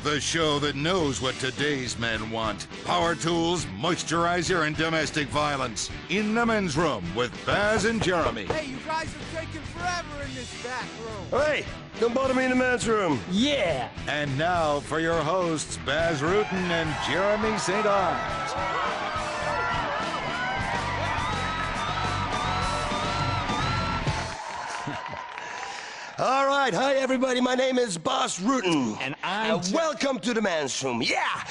The show that knows what today's men want. Power tools, moisturizer, and domestic violence. In the men's room with Baz and Jeremy. Hey, you guys are taking forever in this bathroom. Hey, don't bother me in the men's room. Yeah. And now for your hosts, Baz Rutten and Jeremy St. Ives. All right, hi everybody, my name is Baz Rutten. And welcome to the men's room. Yeah,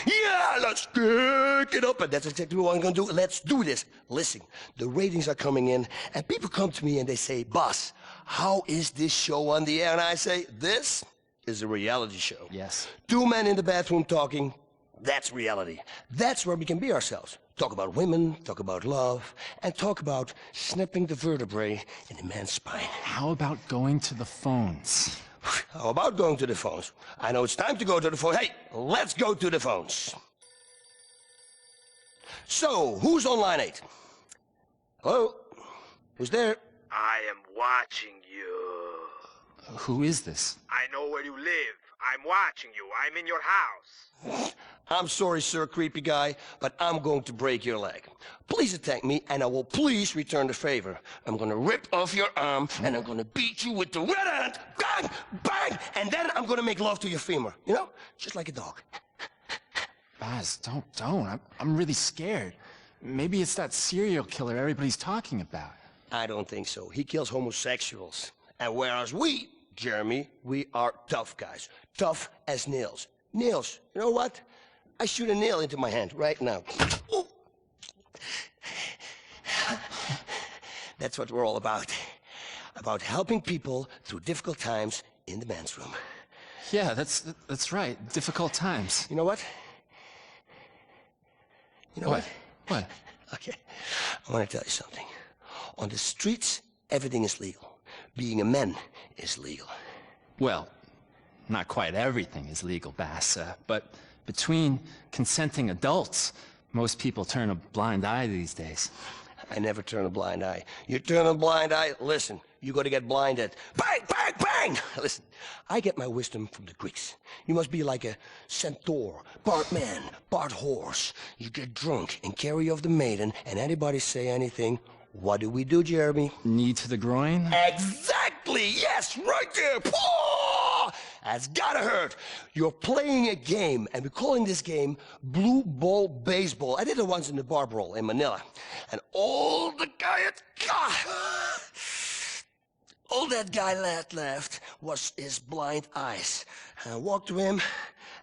let's kick it up. And that's exactly what I'm gonna do. Let's do this. Listen, the ratings are coming in, and people come to me and they say, Baz, how is this show on the air? And I say, this is a reality show. Yes. Two men in the bathroom talking, that's reality. That's where we can be ourselves. Talk about women, talk about love, and talk about snipping the vertebrae in a man's spine. How about going to the phones? How about going to the phones? I know it's time to go to the phone. Hey, let's go to the phones. So, who's on line 8? Hello? Who's there? I am watching you. Who is this? I know where you live. I'm watching you. I'm in your house. I'm sorry, sir, creepy guy, but I'm going to break your leg. Please attack me, and I will please return the favor. I'm gonna rip off your arm, and I'm gonna beat you with the red hand. Bang! Bang! And then I'm gonna make love to your femur. You know? Just like a dog. Baz, don't. I'm really scared. Maybe it's that serial killer everybody's talking about. I don't think so. He kills homosexuals. And whereas we, Jeremy, we are tough guys. Tough as nails. Nails. You know what? I shoot a nail into my hand right now. Ooh. That's what we're all about. About helping people through difficult times in the men's room. Yeah, that's right. Difficult times. You know what? You know what? What? Okay. I want to tell you something. On the streets, everything is legal. Being a man is legal. Well, not quite everything is legal, Baz, but between consenting adults, most people turn a blind eye these days. I never turn a blind eye. You turn a blind eye, listen, you gotta get blinded. Bang, bang, bang! Listen, I get my wisdom from the Greeks. You must be like a centaur, part man, part horse. You get drunk and carry off the maiden, and anybody say anything, what do we do, Jeremy? Knee to the groin? Exactly, yes, right there. Oh, that's gotta hurt. You're playing a game, and we're calling this game Blue Ball Baseball. I did it once in the bar brawl in Manila, and all that guy left was his blind eyes. And I walked to him,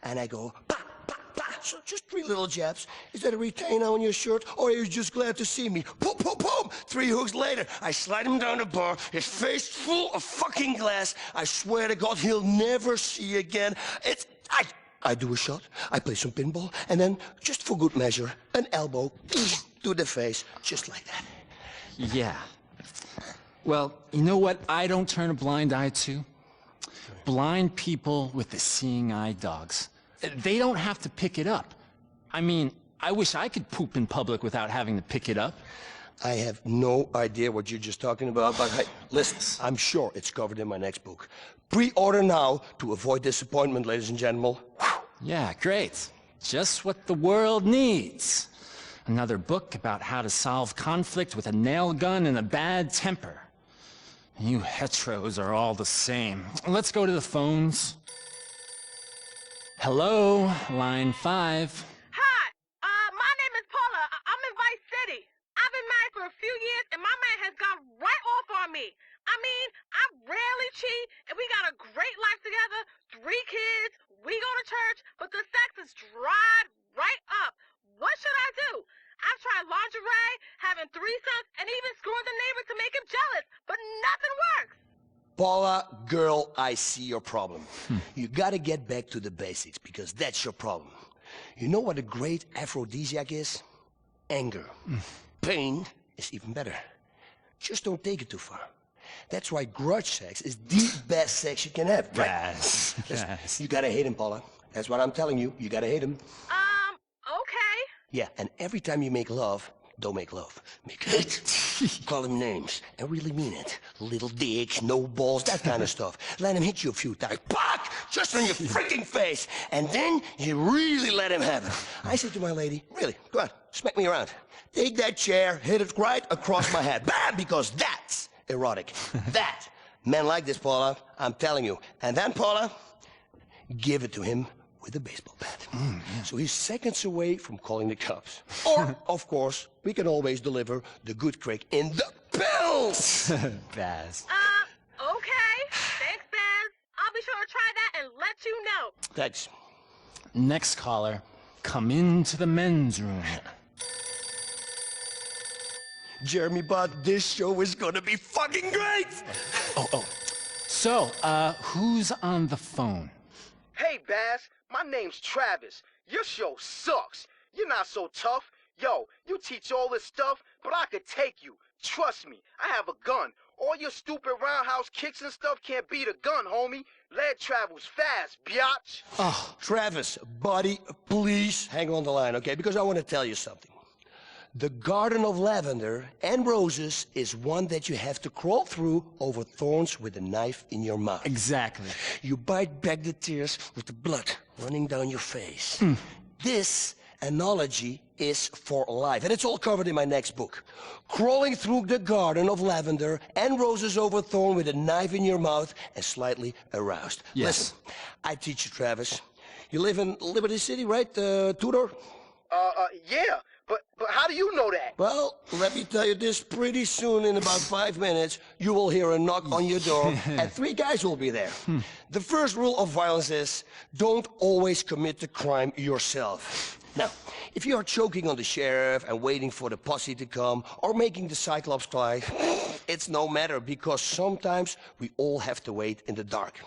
and I go, bah, bah, bah. So just 3 little jabs. Is that a retainer on your shirt, or are you just glad to see me? Boom, boom, boom. 3 hooks later, I slide him down the bar, his face full of fucking glass. I swear to God, he'll never see again. I do a shot, I play some pinball, and then, just for good measure, an elbow to the face, just like that. Yeah. Well, you know what I don't turn a blind eye to? Blind people with the seeing eye dogs. They don't have to pick it up. I mean, I wish I could poop in public without having to pick it up. I have no idea what you're just talking about, but hey, listen, I'm sure it's covered in my next book. Pre-order now to avoid disappointment, ladies and gentlemen. Yeah, great. Just what the world needs. Another book about how to solve conflict with a nail gun and a bad temper. You heteros are all the same. Let's go to the phones. Hello, line 5. Hi, my name is Paula. I'm in Vice City. I've been married for a few years, and my man has gone right off on me. I mean, I rarely cheat, and we got a great life together, 3 kids, we go to church, but the sex is dried right up. What should I do? I've tried lingerie, having threesomes, and even screwing the neighbor to make him jealous, but nothing works. Paula, girl, I see your problem. You gotta get back to the basics, because that's your problem. You know what a great aphrodisiac is? Anger. Pain is even better. Just don't take it too far. That's why grudge sex is the best sex you can have, right? Yes. You gotta hate him, Paula. That's what I'm telling you. You gotta hate him. Okay. Yeah, and every time you make love, don't make love. Make it. Call him names and really mean it. Little dick, no balls, that kind of stuff. Let him hit you a few times. Pack! Just on your freaking face. And then you really let him have it. I said to my lady, really, go on, smack me around. Take that chair, hit it right across my head. Bam! Because that's erotic. That. Men like this, Paula, I'm telling you. And then, Paula, give it to him with a baseball bat. So he's seconds away from calling the cops. Or, of course, we can always deliver the good crack in the pills! Baz. Okay. Thanks, Baz. I'll be sure to try that and let you know. Thanks. Next caller, come into the men's room. Jeremy, bud, this show is gonna be fucking great! So, who's on the phone? Hey, Baz, my name's Travis. Your show sucks. You're not so tough. Yo, you teach all this stuff, but I could take you. Trust me, I have a gun. All your stupid roundhouse kicks and stuff can't beat a gun, homie. Lead travels fast, biatch. Oh, Travis, buddy, please hang on the line, okay? Because I want to tell you something. The garden of lavender and roses is one that you have to crawl through over thorns with a knife in your mouth. Exactly. You bite back the tears with the blood running down your face. This analogy is for life, and it's all covered in my next book. Crawling through the garden of lavender and roses over thorn with a knife in your mouth and slightly aroused. Yes. Listen, I teach you, Travis. You live in Liberty City, right, Tudor? Yeah, but how do you know that? Well, let me tell you this, pretty soon, in about 5 minutes, you will hear a knock on your door, and 3 guys will be there. The first rule of violence is, don't always commit the crime yourself. Now, if you are choking on the sheriff and waiting for the posse to come, or making the Cyclops cry, it's no matter, because sometimes we all have to wait in the dark.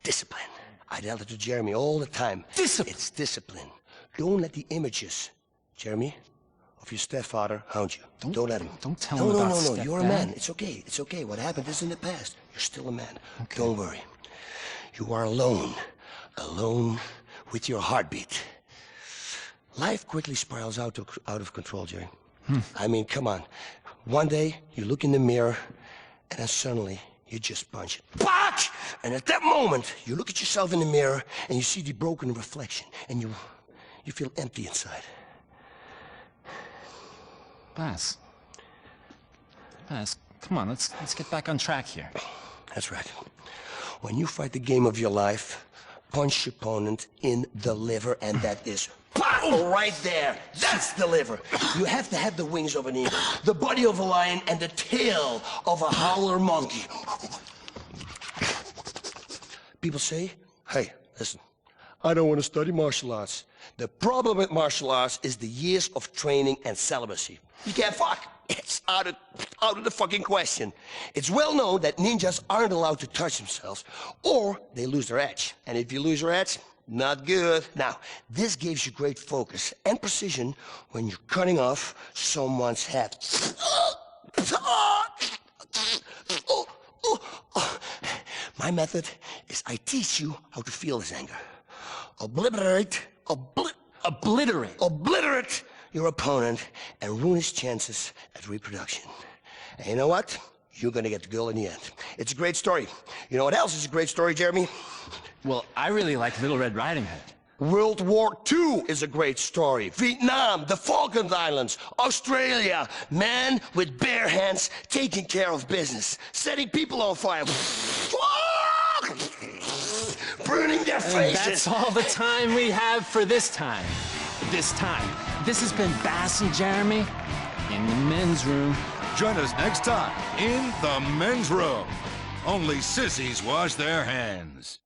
Discipline. I tell it to Jeremy all the time. Discipline. It's discipline. Don't let the images, Jeremy, of your stepfather hound you. Don't let him. Don't tell him about No. You're a stepdad. man. It's okay. It's okay. What happened is in the past. You're still a man. Okay. Don't worry. You are alone. Alone with your heartbeat. Life quickly spirals out of control, Jerry. I mean, come on. One day, you look in the mirror, and then suddenly, you just punch it. Back! And at that moment, you look at yourself in the mirror, and you see the broken reflection, and you feel empty inside. Baz, come on, let's get back on track here. That's right. When you fight the game of your life, punch your opponent in the liver, and that is right there. That's the liver. You have to have the wings of an eagle, the body of a lion, and the tail of a howler monkey. People say, hey, listen, I don't want to study martial arts. The problem with martial arts is the years of training and celibacy. You can't fuck. It's out of the fucking question. It's well known that ninjas aren't allowed to touch themselves, or they lose their edge. And if you lose your edge, not good. Now, this gives you great focus and precision when you're cutting off someone's head. My method is I teach you how to feel this anger. Obliterate your opponent and ruin his chances at reproduction. And you know what? You're gonna get the girl in the end. It's a great story. You know what else is a great story, Jeremy? Well, I really like Little Red Riding Hood. World War II is a great story. Vietnam, the Falkland Islands, Australia. Men with bare hands taking care of business, setting people on fire. Burning their faces. And that's all the time we have for this time. This has been Bass and Jeremy in the men's room. Join us next time in the men's room. Only sissies wash their hands.